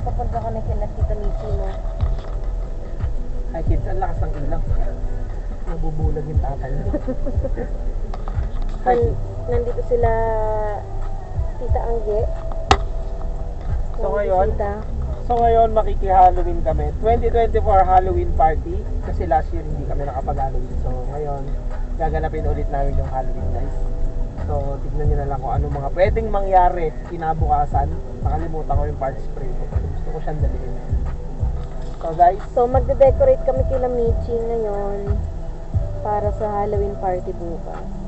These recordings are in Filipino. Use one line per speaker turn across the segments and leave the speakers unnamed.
papunta ka na kila Tita Michi mo.
Ay kids, ang lakas ng ilang. Nabubulag yung tatay niyo. Hi kids.
Nandito sila Tita Angge.
So ngayon makiki-Halloween kami. 2024 Halloween party. Kasi last year hindi kami nakapag-Halloween. So ngayon, gaganapin ulit namin yung Halloween guys. So tignan nyo na lang kung anong mga pwedeng mangyari kinabukasan. Nakalimutan ko yung part spray ko. Gusto ko siyang dalhin. So guys,
magde-decorate kami kila Michi ngayon para sa Halloween party bukas.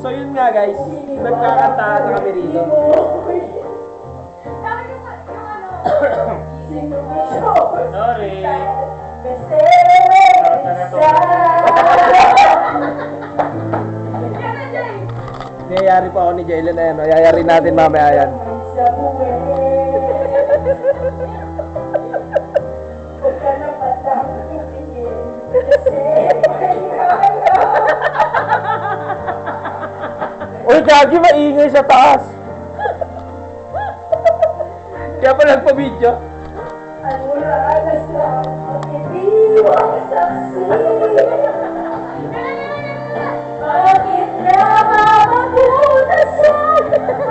so yun nga guys, nagkakanta na kami rito. Sorry. Niyayari pa ako ni Jaylen na yan. Yayari natin mamaya yan. Uy, Gagi, maingay sa taas. Kaya pa nagpa-video.
Ang wala na sa pag-ibiwang saksi. Bakit na mamabutasan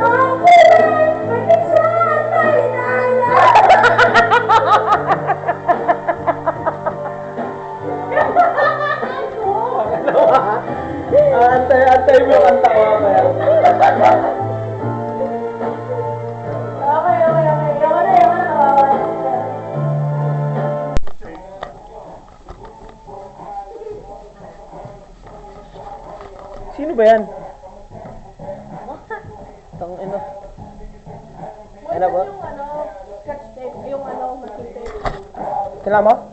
ang kulit pag-isang pahinala?
Antay mo ang tawa ba yan?
Okay. Yawa na.
Sino ba yan? Tang ino. Ano ba?
Yung scotch tape, yung masking tape.
Kailan mo?